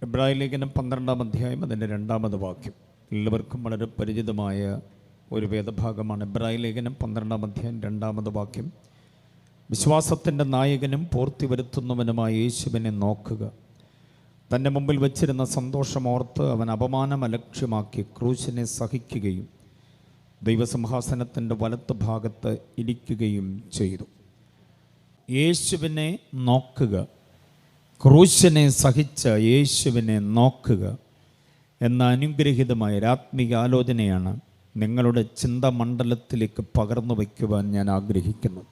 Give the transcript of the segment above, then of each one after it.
എബ്രായ ലേഖനം 12-ാം അധ്യായം അതിൻ്റെ 2-ാമത് വാക്യം എല്ലാവർക്കും വളരെ പരിചിതമായ ഒരു വേദഭാഗമാണ്. എബ്രായ ലേഖനം 12-ാം അധ്യായം 2-ാമത് വാക്യം. വിശ്വാസത്തിൻ്റെ നായകനും പൂർത്തി വരുത്തുന്നവനുമായ യേശുവിനെ നോക്കുക. തൻ്റെ മുമ്പിൽ വച്ചിരുന്ന സന്തോഷമോർത്ത് അവൻ അപമാനം അലക്ഷ്യമാക്കി ക്രൂശിനെ സഹിക്കുകയും ദൈവസിംഹാസനത്തിൻ്റെ വലത്ത് ഭാഗത്ത് ഇരിക്കുകയും ചെയ്തു. യേശുവിനെ നോക്കുക, ക്രൂശിനെ സഹിച്ച യേശുവിനെ നോക്കുക എന്ന അനുഗ്രഹീതമായ ആത്മീക ആലോചനയാണ് നിങ്ങളുടെ ചിന്താമണ്ഡലത്തിലേക്ക് പകർന്നു വയ്ക്കുവാൻ ഞാൻ ആഗ്രഹിക്കുന്നു.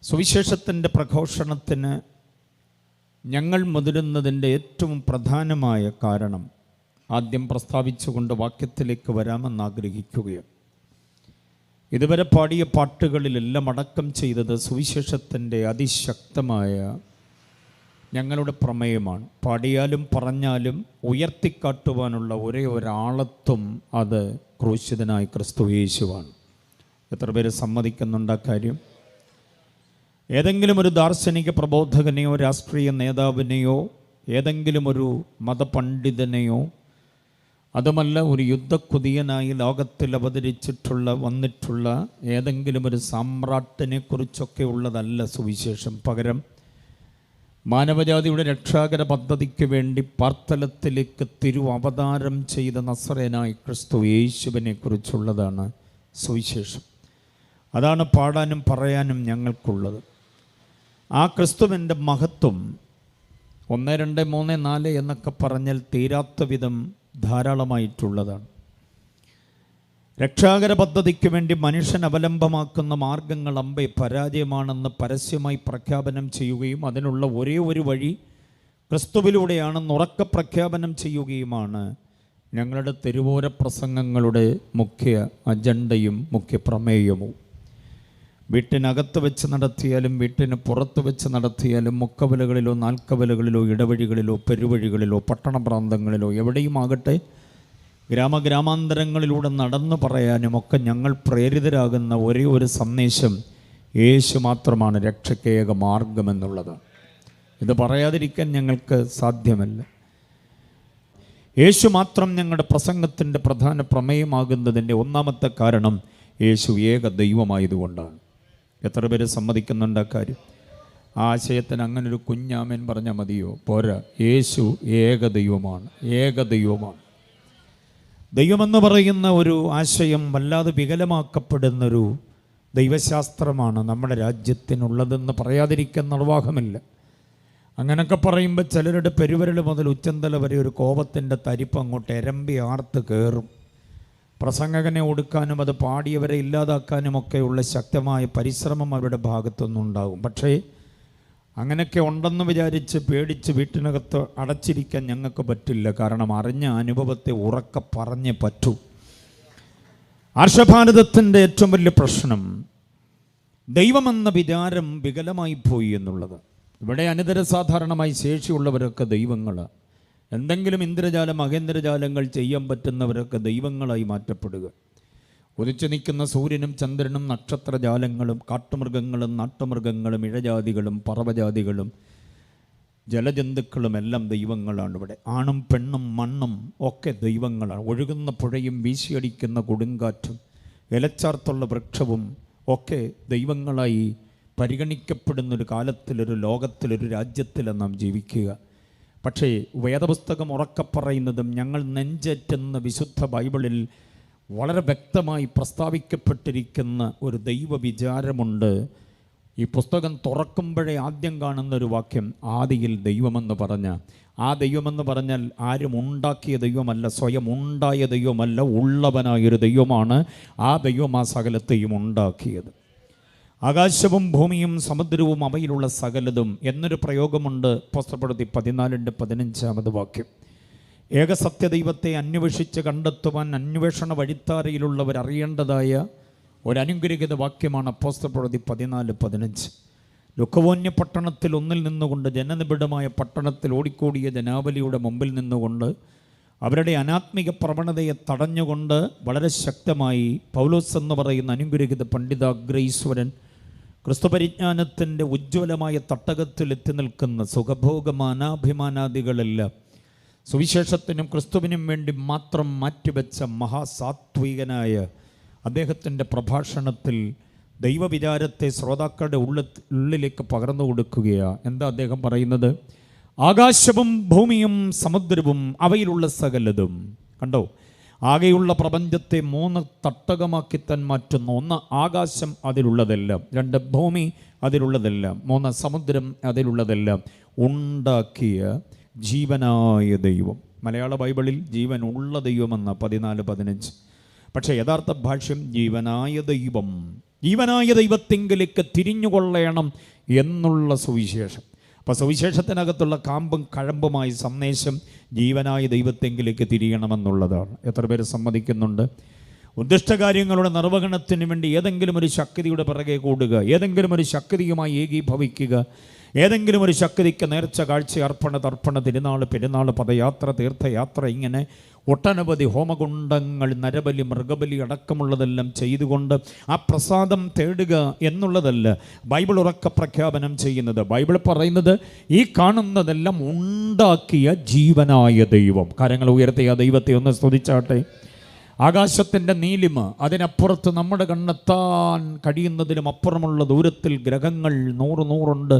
സുവിശേഷത്തിൻ്റെ പ്രഘോഷണത്തിന് ഞങ്ങൾ മുതിരുന്നതിൻ്റെ ഏറ്റവും പ്രധാനമായ കാരണം ആദ്യം പ്രസ്താവിച്ചുകൊണ്ട് വാക്യത്തിലേക്ക് വരാമെന്ന് ആഗ്രഹിക്കുകയാണ്. ഇതുവരെ പാടിയ പാട്ടുകളിലെല്ലാം അടക്കം ചെയ്തത് സുവിശേഷത്തിൻ്റെ അതിശക്തമായ ഞങ്ങളുടെ പ്രമേയമാണ്. പാടിയാലും പറഞ്ഞാലും ഉയർത്തിക്കാട്ടുവാനുള്ള ഒരേ ഒരാളത്വം അത് ക്രൂശിതനായ ക്രിസ്തു യേശുവാണ്. എത്ര പേര് സമ്മതിക്കുന്നുണ്ട് ആ കാര്യം? ഏതെങ്കിലും ഒരു ദാർശനിക പ്രബോധകനെയോ രാഷ്ട്രീയ നേതാവിനെയോ ഏതെങ്കിലും ഒരു മതപണ്ഡിതനെയോ അതുമല്ല ഒരു യുദ്ധക്കുതിയനായി ലോകത്തിൽ വന്നിട്ടുള്ള ഏതെങ്കിലും ഒരു സാമ്രാട്ടിനെ കുറിച്ചൊക്കെ ഉള്ളതല്ല സുവിശേഷം. പകരം മാനവജാതിയുടെ രക്ഷാകര പദ്ധതിക്ക് വേണ്ടി പാർത്തലത്തിലേക്ക് അവതാരം ചെയ്ത നസറേനായ ക്രിസ്തു യേശുവിനെ കുറിച്ചുള്ളതാണ് സുവിശേഷം. അതാണ് പാടാനും പറയാനും ഞങ്ങൾക്കുള്ളത്. ആ ക്രിസ്തുവിൻ്റെ മഹത്വം 1, 2, 3, 4 എന്നൊക്കെ പറഞ്ഞാൽ തീരാത്ത വിധം ധാരാളമായിട്ടുള്ളതാണ്. രക്ഷാകര പദ്ധതിക്ക് വേണ്ടി മനുഷ്യൻ അവലംബമാക്കുന്ന മാർഗങ്ങൾ അമ്പെ പരാജയമാണെന്ന് പരസ്യമായി പ്രഖ്യാപനം ചെയ്യുകയും അതിനുള്ള ഒരേ ഒരു വഴി ക്രിസ്തുവിലൂടെയാണെന്ന് ഉറക്കെ പ്രഖ്യാപനം ചെയ്യുകയുമാണ് ഞങ്ങളുടെ തെരുവോര പ്രസംഗങ്ങളുടെ മുഖ്യ അജണ്ടയും മുഖ്യ പ്രമേയവും. വീട്ടിനകത്ത് വെച്ച് നടത്തിയാലും വീട്ടിന് പുറത്ത് വെച്ച് നടത്തിയാലും മുക്കവലകളിലോ നാൽക്കവലകളിലോ ഇടവഴികളിലോ പെരുവഴികളിലോ പട്ടണ പ്രാന്തങ്ങളിലോ എവിടെയുമാകട്ടെ ഗ്രാമാന്തരങ്ങളിലൂടെ നടന്നു പറയാനും ഒക്കെ ഞങ്ങൾ പ്രേരിതരാകുന്ന ഒരേ ഒരു സന്ദേശം യേശു മാത്രമാണ് രക്ഷയ്ക്കേക മാർഗമെന്നുള്ളത്. ഇത് പറയാതിരിക്കാൻ ഞങ്ങൾക്ക് സാധ്യമല്ല. യേശു മാത്രം ഞങ്ങളുടെ പ്രസംഗത്തിൻ്റെ പ്രധാന പ്രമേയമാകുന്നതിൻ്റെ ഒന്നാമത്തെ കാരണം യേശു ഏക ദൈവമായതുകൊണ്ടാണ്. എത്ര പേര് സമ്മതിക്കുന്നുണ്ട് ആ കാര്യം? ആ ആശയത്തിന് അങ്ങനൊരു കുഞ്ഞാമേൻ പറഞ്ഞാൽ മതിയോ? പോരാ. യേശു ഏക ദൈവമാണ്, ഏക ദൈവമാണ്. ദൈവമെന്ന് പറയുന്ന ഒരു ആശയം വല്ലാതെ വികലമാക്കപ്പെടുന്നൊരു ദൈവശാസ്ത്രമാണ് നമ്മുടെ രാജ്യത്തിനുള്ളതെന്ന് പറയാതിരിക്കാൻ നിർവാഹമില്ല. അങ്ങനെയൊക്കെ പറയുമ്പോൾ ചിലരുടെ പെരുവിരൽ മുതൽ ഉച്ചന്തല വരെ ഒരു കോപത്തിൻ്റെ തരിപ്പ് അങ്ങോട്ട് എരമ്പി ആർത്ത് കയറും. പ്രസംഗകനെ ഒടുക്കാനും അത് പാടിയവരെ ഇല്ലാതാക്കാനുമൊക്കെയുള്ള ശക്തമായ പരിശ്രമം അവരുടെ ഭാഗത്തുനിന്നുണ്ടാകും. പക്ഷേ അങ്ങനെയൊക്കെ ഉണ്ടെന്ന് വിചാരിച്ച് പേടിച്ച് വീട്ടിനകത്ത് അടച്ചിരിക്കാൻ ഞങ്ങൾക്ക് പറ്റില്ല. കാരണം അറിഞ്ഞ അനുഭവത്തെ ഉറക്കെ പറഞ്ഞേ പറ്റൂ. ആർഷഭാരതത്തിൻ്റെ ഏറ്റവും വലിയ പ്രശ്നം ദൈവമെന്ന വിചാരം വികലമായി പോയി എന്നുള്ളത്. ഇവിടെ അനിതര സാധാരണമായി ശേഷിയുള്ളവരൊക്കെ ദൈവങ്ങളാണ്. എന്തെങ്കിലും ഇന്ദ്രജാലം അകേന്ദ്രജാലങ്ങൾ ചെയ്യാൻ പറ്റുന്നവരൊക്കെ ദൈവങ്ങളായി മാറ്റപ്പെടുക. ഉദിച്ചു നിൽക്കുന്ന സൂര്യനും ചന്ദ്രനും നക്ഷത്രജാലങ്ങളും കാട്ടുമൃഗങ്ങളും നാട്ടുമൃഗങ്ങളും ഇഴജാതികളും പറവജാതികളും ജലജന്തുക്കളും എല്ലാം ദൈവങ്ങളാണ്. ഇവിടെ ആണും പെണ്ണും മണ്ണും ഒക്കെ ദൈവങ്ങളാണ്. ഒഴുകുന്ന പുഴയും വീശിയടിക്കുന്ന കൊടുങ്കാറ്റും ഇലച്ചാർത്തുള്ള വൃക്ഷവും ഒക്കെ ദൈവങ്ങളായി പരിഗണിക്കപ്പെടുന്നൊരു കാലത്തിലൊരു ലോകത്തിലൊരു രാജ്യത്തിലാണ് നാം ജീവിക്കുക. പക്ഷേ വേദപുസ്തകം ഉറക്കെ പറയുന്നതും ഞങ്ങൾ നെഞ്ചേറ്റുന്ന വിശുദ്ധ ബൈബിളിൽ വളരെ വ്യക്തമായി പ്രസ്താവിക്കപ്പെട്ടിരിക്കുന്ന ഒരു ദൈവവിചാരമുണ്ട്. ഈ പുസ്തകം തുറക്കുമ്പോഴേ ആദ്യം കാണുന്നൊരു വാക്യം ആദിയിൽ ദൈവമെന്ന് പറഞ്ഞ ആ ദൈവമെന്ന് പറഞ്ഞാൽ ആരും ഉണ്ടാക്കിയ ദൈവമല്ല, സ്വയം ഉണ്ടായ ദൈവമല്ല, ഉള്ളവനായൊരു ദൈവമാണ്. ആ ദൈവം ആ സകലത്തെയും ഉണ്ടാക്കിയത്. ആകാശവും ഭൂമിയും സമുദ്രവും അവയിലുള്ള സകലതും എന്നൊരു പ്രയോഗമുണ്ട്. പുസ്തകപ്പെടുത്തി 14-15 വാക്യം. ഏകസത്യദൈവത്തെ അന്വേഷിച്ച് കണ്ടെത്തുവാൻ അന്വേഷണ വഴിത്താരയിലുള്ളവർ അറിയേണ്ടതായ ഒരനുഗ്രഹീത വാക്യമാണ് പുസ്തകപ്പെടുത്തി 14-15. ലുക്കവോന്യ പട്ടണത്തിൽ ഒന്നിൽ നിന്നുകൊണ്ട് ജനനിബിഡമായ പട്ടണത്തിൽ ഓടിക്കൂടിയ ജനാവലിയുടെ മുമ്പിൽ നിന്നുകൊണ്ട് അവരുടെ അനാത്മിക പ്രവണതയെ തടഞ്ഞുകൊണ്ട് വളരെ ശക്തമായി പൗലോസ് എന്ന് പറയുന്ന അനുഗ്രഹീത പണ്ഡിതാഗ്രഹീശ്വരൻ ക്രിസ്തു പരിജ്ഞാനത്തിൻ്റെ ഉജ്ജ്വലമായ തട്ടകത്തിൽ എത്തി നിൽക്കുന്ന സുഖഭോഗ മാനാഭിമാനാദികളെല്ലാം സുവിശേഷത്തിനും ക്രിസ്തുവിനും വേണ്ടി മാത്രം മാറ്റിവെച്ച മഹാസാത്വികനായ അദ്ദേഹത്തിൻ്റെ പ്രഭാഷണത്തിൽ ദൈവവിചാരത്തെ ശ്രോതാക്കളുടെ ഉള്ളിലേക്ക് പകർന്നു കൊടുക്കുകയാണ്. എന്താ അദ്ദേഹം പറയുന്നത്? ആകാശവും ഭൂമിയും സമുദ്രവും അവയിലുള്ള സകലതും. കണ്ടോ, ആകെയുള്ള പ്രപഞ്ചത്തെ 3 തട്ടകമാക്കി താൻ മാറ്റുന്നു. 1 ആകാശം, അതിലുള്ളതെല്ലാം. 2 ഭൂമി, അതിലുള്ളതെല്ലാം. 3 സമുദ്രം, അതിലുള്ളതെല്ലാം ഉണ്ടാക്കിയ ജീവനായ ദൈവം. മലയാള ബൈബിളിൽ ജീവൻ ഉള്ള ദൈവമെന്ന 14-15. പക്ഷേ യഥാർത്ഥ ഭാഷ്യം ജീവനായ ദൈവം. ജീവനായ ദൈവത്തിങ്കിലേക്ക് തിരിഞ്ഞുകൊള്ളണം എന്നുള്ള സുവിശേഷം. അപ്പോൾ സുവിശേഷത്തിനകത്തുള്ള കാമ്പും കഴമ്പുമായി സന്ദേശം ജീവനായ ദൈവത്തെങ്കിലേക്ക് തിരിയണമെന്നുള്ളതാണ്. എത്ര പേര് സമ്മതിക്കുന്നുണ്ട്? ഉദ്ദിഷ്ടകാര്യങ്ങളുടെ നിർവഹണത്തിന് വേണ്ടി ഏതെങ്കിലും ഒരു ശക്തിയുടെ പിറകെ കൂടുക, ഏതെങ്കിലും ഒരു ശക്തിയുമായി ഏകീഭവിക്കുക, ഏതെങ്കിലും ഒരു ശക്തിക്ക് നേർച്ച, കാഴ്ച, അർപ്പണ, തർപ്പണ, തിരുനാൾ, പെരുന്നാൾ, പദയാത്ര, തീർത്ഥയാത്ര, ഇങ്ങനെ ഒട്ടനവധി ഹോമകുണ്ടങ്ങൾ, നരബലി, മൃഗബലി അടക്കമുള്ളതെല്ലാം ചെയ്തുകൊണ്ട് ആ പ്രസാദം തേടുക എന്നുള്ളതല്ല ബൈബിൾ ഉറക്ക പ്രഖ്യാപനം ചെയ്യുന്നത്. ബൈബിൾ പറയുന്നത് ഈ കാണുന്നതെല്ലാം ഉണ്ടാക്കിയ ജീവനായ ദൈവം. കരങ്ങൾ ഉയർത്തിയ ദൈവത്തെ ഒന്ന് സ്തുതിച്ചാട്ടെ. ആകാശത്തിൻ്റെ നീലിമ, അതിനപ്പുറത്ത് നമ്മുടെ കണ്ണെത്താൻ കഴിയുന്നതിലും അപ്പുറമുള്ള ദൂരത്തിൽ ഗ്രഹങ്ങൾ 100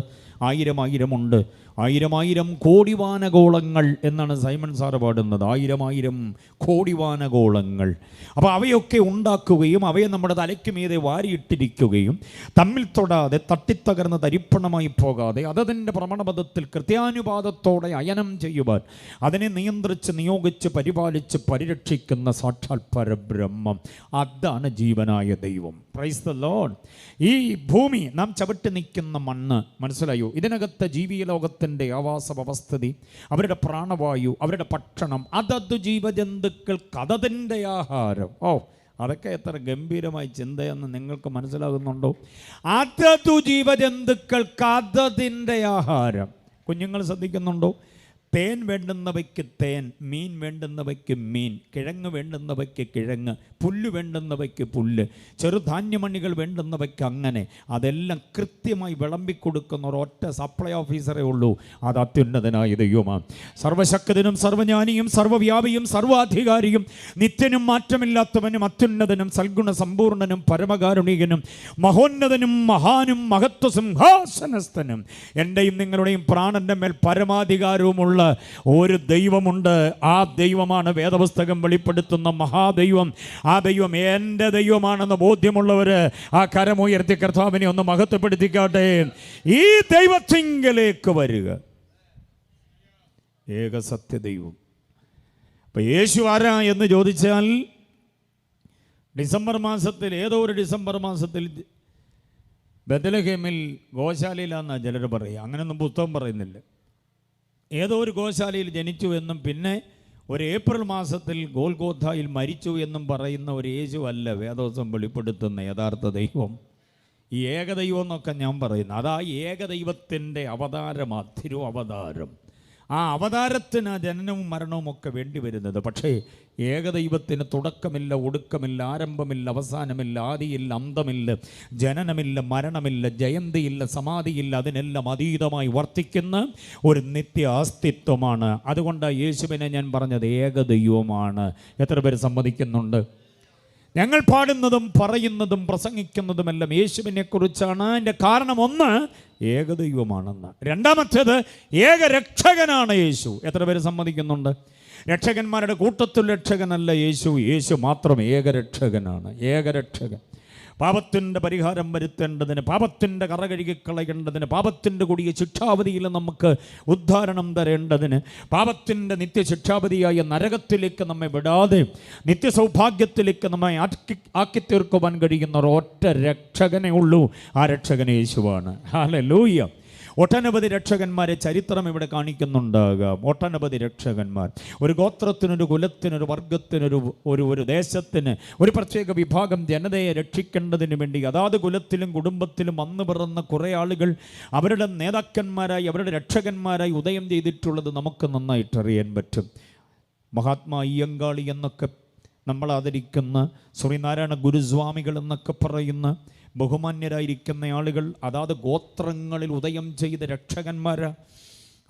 1000 ഉണ്ട്. 1000 കോടി വാനഗോളങ്ങൾ എന്നാണ് സൈമൺ സാറ് പാടുന്നത്. 1000 കോടി വാനഗോളങ്ങൾ. അപ്പോൾ അവയൊക്കെ ഉണ്ടാക്കുകയും അവയെ നമ്മുടെ തലയ്ക്ക് മീതെ വാരിയിട്ടിരിക്കുകയും തമ്മിൽ തൊടാതെ തട്ടിത്തകർന്ന് തരിപ്പണമായി പോകാതെ അതതിൻ്റെ ഭ്രമണപഥത്തിൽ കൃത്യാനുപാതത്തോടെ അയനം ചെയ്യുവാൻ അതിനെ നിയന്ത്രിച്ച്, നിയോഗിച്ച്, പരിപാലിച്ച്, പരിരക്ഷിക്കുന്ന സാക്ഷാൽ പരബ്രഹ്മം. അതാണ് ജീവനായ ദൈവം. Praise the Lord. ഈ ഭൂമി, നാം ചവിട്ടി നിൽക്കുന്ന മണ്ണ്, മനസ്സിലായോ? ഇതിനകത്ത് ജീവിയ ലോകത്തിൻ്റെ ആവാസ വ്യവസ്ഥിതി, അവരുടെ പ്രാണവായു, അവരുടെ ഭക്ഷണം, അതത് ജീവജന്തുക്കൾക്ക് അതതിൻ്റെ ആഹാരം. അതൊക്കെ എത്ര ഗംഭീരമായി ചിന്തയെന്ന് നിങ്ങൾക്ക് മനസ്സിലാകുന്നുണ്ടോ? അതതു ജീവജന്തുക്കൾക്ക് അതതിൻ്റെ ആഹാരം. കുഞ്ഞുങ്ങൾ ശ്രദ്ധിക്കുന്നുണ്ടോ? തേൻ വേണ്ടുന്നവയ്ക്ക് തേൻ, മീൻ വേണ്ടുന്നവയ്ക്ക് മീൻ, കിഴങ്ങ് വേണ്ടുന്നവയ്ക്ക് കിഴങ്ങ്, പുല്ല് വേണ്ടുന്നവയ്ക്ക് പുല്ല്, ചെറുധാന്യമണികൾ വേണ്ടുന്നവയ്ക്ക് അങ്ങനെ. അതെല്ലാം കൃത്യമായി വിളമ്പിക്കൊടുക്കുന്ന ഒരൊറ്റ സപ്ലൈ ഓഫീസറേ ഉള്ളൂ. അത് അത്യുന്നതനായ ദൈവമാണ്. സർവശക്തനും സർവജ്ഞാനിയും സർവവ്യാപിയും സർവാധികാരിയും നിത്യനും മാറ്റമില്ലാത്തവനും അത്യുന്നതനും സൽഗുണ സമ്പൂർണനും പരമകാരുണികനും മഹോന്നതനും മഹാനും മഹത്വ സിംഹാസനസ്ഥനും എൻ്റെയും നിങ്ങളുടെയും പ്രാണന്റെ മേൽ പരമാധികാരവുമുള്ള ഒരു ദൈവമുണ്ട്. ആ ദൈവമാണ് വേദപുസ്തകം വെളിപ്പെടുത്തുന്ന മഹാദൈവം. ആ ദൈവം എൻ്റെ ദൈവമാണെന്ന് ബോധ്യമുള്ളവർ ആ കരമുയർത്തി കർത്താവിനെ ഒന്ന് മഹത്വപ്പെടുത്തിക്കാട്ടെ. ഈ ദൈവത്തിങ്കലേക്ക് വരിക. ഏകസത്യ ദൈവം. അപ്പം യേശു ആരാ എന്ന് ചോദിച്ചാൽ, ഡിസംബർ മാസത്തിൽ, ഏതോ ഒരു ഡിസംബർ മാസത്തിൽ ബെത്ലഹേമിൽ ഗോശാലയിലാണെന്നാണ് ചിലർ പറയുക. അങ്ങനെയൊന്നും പുസ്തകം പറയുന്നില്ല. ഏതോ ഒരു ഗോശാലയിൽ ജനിച്ചു എന്നും പിന്നെ ഒരു ഏപ്രിൽ മാസത്തിൽ ഗോൽഗോഥായിൽ മരിച്ചു എന്നും പറയുന്ന ഒരു യേശു അല്ല വേദോസം വെളിപ്പെടുത്തുന്ന യഥാർത്ഥ ദൈവം. ഈ ഏകദൈവം എന്നൊക്കെ ഞാൻ പറയുന്നു, അതാ ഏകദൈവത്തിൻ്റെ അവതാരമാണ്, തിരുവവതാരം. ആ അവതാരത്തിന് ജനനവും മരണവും ഒക്കെ വേണ്ടി വരുന്നത്. പക്ഷേ ഏകദൈവത്തിന് തുടക്കമില്ല, ഒടുക്കമില്ല, ആരംഭമില്ല, അവസാനമില്ല, ആദിയില്ല, അന്തമില്ല, ജനനമില്ല, മരണമില്ല, ജയന്തിയില്ല, സമാധിയില്ല. അതിനെല്ലാം അതീതമായി വർത്തിക്കുന്ന ഒരു നിത്യ അസ്തിത്വമാണ്. അതുകൊണ്ട് യേശുവിനെ ഞാൻ പറഞ്ഞത് ഏകദൈവമാണ്. എത്ര പേര് സമ്മതിക്കുന്നുണ്ട്? ഞങ്ങൾ പാടുന്നതും പറയുന്നതും പ്രസംഗിക്കുന്നതുമെല്ലാം യേശുവിനെ കുറിച്ചാണ്. അതിൻ്റെ കാരണം ഒന്ന്, ഏകദൈവമാണെന്ന്. രണ്ടാമത്തേത്, ഏകരക്ഷകനാണ് യേശു. എത്ര പേര് സമ്മതിക്കുന്നുണ്ട്? രക്ഷകന്മാരുടെ കൂട്ടത്തിൽ രക്ഷകനല്ല യേശു. യേശു മാത്രം ഏകരക്ഷകനാണ്. ഏകരക്ഷകൻ. പാപത്തിൻ്റെ പരിഹാരം വരുത്തേണ്ടതിന്, പാപത്തിൻ്റെ കറ കഴുകിക്കളയേണ്ടതിന്, പാപത്തിൻ്റെ കൊടിയ ശിക്ഷാവധിയിൽ നമുക്ക് ഉദ്ധാരണം തരേണ്ടതിന്, പാപത്തിൻ്റെ നിത്യശിക്ഷാവധിയായ നരകത്തിലേക്ക് നമ്മെ വിടാതെ നിത്യസൗഭാഗ്യത്തിലേക്ക് നമ്മെ ആക്കി തീർക്കുവാൻ കഴിയുന്ന ഒരൊറ്റ രക്ഷകനേ ഉള്ളൂ. ആ രക്ഷകൻ യേശുവാണ്. ഹല്ലേലൂയ. ഒട്ടനവധി രക്ഷകന്മാരെ ചരിത്രം ഇവിടെ കാണിക്കുന്നുണ്ടാകാം. ഒട്ടനവധി രക്ഷകന്മാർ. ഒരു ഗോത്രത്തിനൊരു കുലത്തിനൊരു വർഗത്തിനൊരു ഒരു ദേശത്തിന് ഒരു പ്രത്യേക വിഭാഗം ജനതയെ രക്ഷിക്കേണ്ടതിന് വേണ്ടി അതാത് കുലത്തിലും കുടുംബത്തിലും വന്നു പിറന്ന കുറേ ആളുകൾ അവരുടെ നേതാക്കന്മാരായി, അവരുടെ രക്ഷകന്മാരായി ഉദയം ചെയ്തിട്ടുള്ളത് നമുക്ക് നന്നായിട്ടറിയാൻ പറ്റും. മഹാത്മാ അയ്യങ്കാളി എന്നൊക്കെ നമ്മൾ ആദരിക്കുന്ന, ശ്രീനാരായണ ഗുരുസ്വാമികൾ എന്നൊക്കെ പറയുന്ന ബഹുമാന്യരായിരിക്കുന്ന ആളുകൾ, അതാത് ഗോത്രങ്ങളിൽ ഉദയം ചെയ്ത രക്ഷകന്മാർ,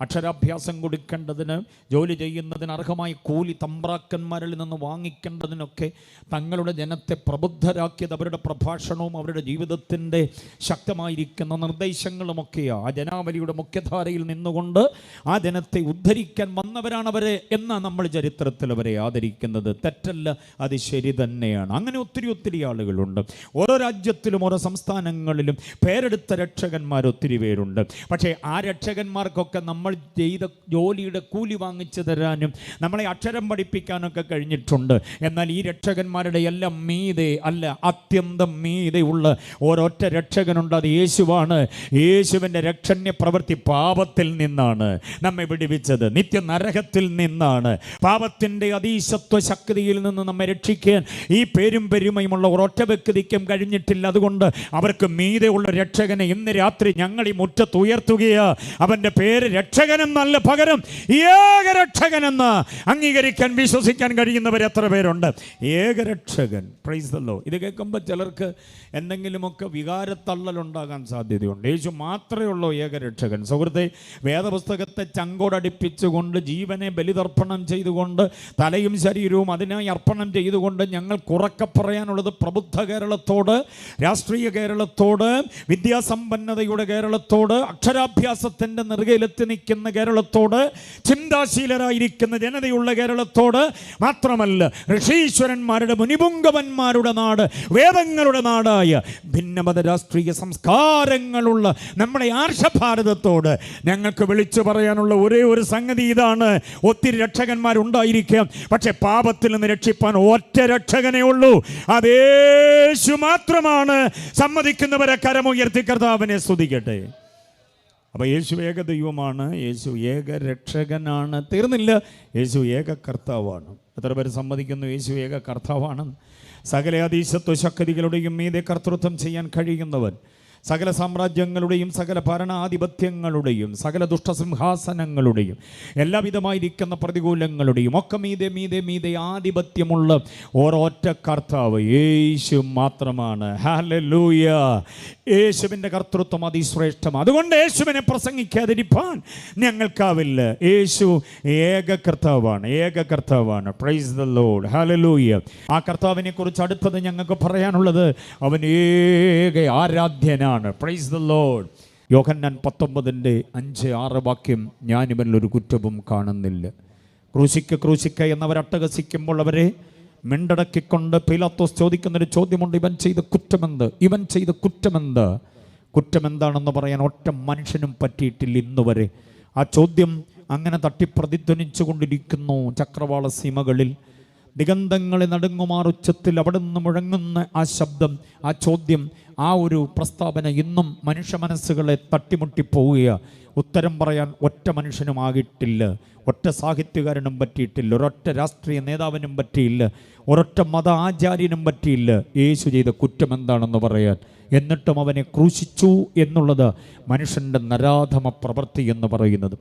അക്ഷരാഭ്യാസം കൊടുക്കേണ്ടതിന്, ജോലി ചെയ്യുന്നതിന് അർഹമായ കൂലി തമ്പ്രാക്കന്മാരിൽ നിന്ന് വാങ്ങിക്കേണ്ടതിനൊക്കെ തങ്ങളുടെ ജനത്തെ പ്രബുദ്ധരാക്കിയത് അവരുടെ പ്രഭാഷണവും അവരുടെ ജീവിതത്തിൻ്റെ ശക്തമായിരിക്കുന്ന നിർദ്ദേശങ്ങളുമൊക്കെയാണ്. ആ ജനാവലിയുടെ മുഖ്യധാരയിൽ നിന്നുകൊണ്ട് ആ ജനത്തെ ഉദ്ധരിക്കാൻ വന്നവരാണവരെ എന്നാണ് നമ്മൾ ചരിത്രത്തിൽ അവരെ ആദരിക്കുന്നത്. തെറ്റല്ല, അത് ശരി തന്നെയാണ്. അങ്ങനെ ഒത്തിരി ഒത്തിരി ആളുകളുണ്ട്. ഓരോ രാജ്യത്തിലും ഓരോ സംസ്ഥാനങ്ങളിലും പേരെടുത്ത രക്ഷകന്മാർ ഒത്തിരി പേരുണ്ട്. പക്ഷേ ആ രക്ഷകന്മാർക്കൊക്കെ നമ്മൾ ചെയ്ത ജോലിയുടെ കൂലി വാങ്ങിച്ചു തരാനും നമ്മളെ അക്ഷരം പഠിപ്പിക്കാനൊക്കെ കഴിഞ്ഞിട്ടുണ്ട്. എന്നാൽ ഈ രക്ഷകന്മാരുടെ എല്ലാം മീതെ അല്ല, അത്യന്തം മീതെയുള്ള ഒരൊറ്റ രക്ഷകനുണ്ട്. അത് യേശുവാണ്. യേശുവിൻ്റെ രക്ഷണ്യ പ്രവൃത്തി പാപത്തിൽ നിന്നാണ് നമ്മെ വിടുവിച്ചത്, നിത്യ നരകത്തിൽ നിന്നാണ്. പാപത്തിൻ്റെ അതീശത്വ ശക്തിയിൽ നിന്ന് നമ്മെ രക്ഷിക്കാൻ ഈ പേരും പെരുമയുമുള്ള ഒരൊറ്റ വ്യക്തിക്കും കഴിഞ്ഞിട്ടില്ല. അതുകൊണ്ട് അവർക്ക് മീതെയുള്ള രക്ഷകനെ ഇന്ന് രാത്രി ഞങ്ങൾ ഈ മുറ്റത്ത് ഉയർത്തുകയാ. അവൻ്റെ പേര് രക്ഷകനെന്നല്ല, പകരം ഏകരക്ഷകനെന്ന് അംഗീകരിക്കാൻ വിശ്വസിക്കാൻ കഴിയുന്നവർ എത്ര പേരുണ്ട്? ഏകരക്ഷകൻ. Praise the Lord. ഇത് കേൾക്കുമ്പോൾ ചിലർക്ക് എന്തെങ്കിലുമൊക്കെ വികാരത്തള്ളലുണ്ടാകാൻ സാധ്യതയുണ്ട്. യേശു മാത്രമേ ഉള്ളൂ ഏകരക്ഷകൻ. സുഹൃത്തെ, വേദപുസ്തകത്തെ ചങ്കോടടിപ്പിച്ചുകൊണ്ട് ജീവനെ ബലിതർപ്പണം ചെയ്തുകൊണ്ട് തലയും ശരീരവും അതിനായി അർപ്പണം ചെയ്തുകൊണ്ട് ഞങ്ങൾക്ക് ഉറക്കെ പറയാനുള്ളത് പ്രബുദ്ധ കേരളത്തോട്, രാഷ്ട്രീയ കേരളത്തോട്, വിദ്യാസമ്പന്നതയുടെ കേരളത്തോട്, അക്ഷരാഭ്യാസത്തിൻ്റെ നെറുകയിലെത്തി നിൽക്കുന്ന കേരളത്തോട്, ചിന്താശീലരായിരിക്കുന്ന ജനതയുള്ള കേരളത്തോട് മാത്രമല്ല, ഋഷീശ്വരന്മാരുടെ മുനിപുങ്കവന്മാരുടെ നാട്, വേദങ്ങളുടെ നാടായ ഭിന്നമത രാഷ്ട്രീയ സംസ്കാരങ്ങളുള്ള നമ്മുടെ ആർഷഭാരതത്തോട് ഞങ്ങൾക്ക് വിളിച്ചു പറയാനുള്ള ഒരേ ഒരു സംഗതി ഇതാണ്: ഒത്തിരി രക്ഷകന്മാരുണ്ടായിരിക്കാം, പക്ഷെ പാപത്തിൽ നിന്ന് രക്ഷിപ്പാൻ ഒറ്റ രക്ഷകനേ ഉള്ളൂ. അത് യേശു മാത്രമാണ്. സമ്മതിക്കുന്നവരെ കരമുയർത്തി കർത്താവിനെ സ്തുതിക്കട്ടെ. അപ്പോൾ യേശു ഏക ദൈവമാണ്, യേശു ഏക രക്ഷകനാണ്. തീർന്നില്ല, യേശു ഏക കർത്താവാണ്. എത്ര പേര് സമ്മതിക്കുന്നു യേശു ഏക കർത്താവാണ്? സകല അതീശത്വ ശക്തികളുടെയും മീതെ കർത്തൃത്വം ചെയ്യാൻ കഴിയുന്നവൻ, സകല സാമ്രാജ്യങ്ങളുടെയും സകല ഭരണാധിപത്യങ്ങളുടെയും സകല ദുഷ്ടസിംഹാസനങ്ങളുടെയും എല്ലാവിധമായിരിക്കുന്ന പ്രതികൂലങ്ങളുടെയും ഒക്കെ മീതെ മീതെ മീതെ ആധിപത്യമുള്ള ഒരൊറ്റ കർത്താവ് യേശു മാത്രമാണ്. ഹല്ലേലൂയ. യേശുവിൻ്റെ കർത്തൃത്വം അതിശ്രേഷ്ഠം. അതുകൊണ്ട് യേശുവിനെ പ്രസംഗിക്കാതിരിപ്പാൻ ഞങ്ങൾക്കാവില്ല. യേശു ഏക കർത്താവാണ്, ഏക കർത്താവാണ്. Praise the Lord. ഹല്ലേലൂയ. ആ കർത്താവിനെ കുറിച്ച് അടുത്തത് ഞങ്ങൾക്ക് പറയാനുള്ളത്, അവൻ ഏക ആരാധ്യനാണ്. Praise the Lord. യോഹന്നാൻ 19:5-6 വാക്യം, ഞാനിവരിലൊരു കുറ്റവും കാണുന്നില്ല. ക്രൂശിക്ക എന്നവർ അട്ടഹസിക്കുമ്പോൾ അവരെ മിണ്ടടക്കിക്കൊണ്ട് പീലാത്തോസ് ചോദിക്കുന്നൊരു ചോദ്യമുണ്ട്: ഇവൻ ചെയ്ത കുറ്റമെന്ത്? ഇവൻ ചെയ്ത കുറ്റമെന്ത്? കുറ്റമെന്താണെന്ന് പറയാൻ ഒറ്റ മനുഷ്യനും പറ്റിയിട്ടില്ല ഇന്നുവരെ. ആ ചോദ്യം അങ്ങനെ തട്ടിപ്രതിധ്വനിച്ചു കൊണ്ടിരിക്കുന്നു ചക്രവാള സീമകളിൽ. ദിഗന്ധങ്ങളെ നടുങ്ങുമാർ ഉച്ചത്തിൽ അവിടെ നിന്ന് മുഴങ്ങുന്ന ആ ശബ്ദം, ആ ചോദ്യം, ആ ഒരു പ്രസ്താവന ഇന്നും മനുഷ്യ മനസ്സുകളെ തട്ടിമുട്ടിപ്പോവുകയാണ്. ഉത്തരം പറയാൻ ഒറ്റ മനുഷ്യനും ആകിട്ടില്ല, ഒറ്റ സാഹിത്യകാരനും പറ്റിയിട്ടില്ല, ഒരൊറ്റ രാഷ്ട്രീയ നേതാവിനും പറ്റിയില്ല, ഒരൊറ്റ മത ആചാര്യനും പറ്റിയില്ല യേശു ചെയ്ത കുറ്റം എന്താണെന്ന് പറയാൻ. എന്നിട്ടും അവനെ ക്രൂശിച്ചു എന്നുള്ളത് മനുഷ്യൻ്റെ നരാധമ പ്രവൃത്തി എന്ന് പറയുന്നത്.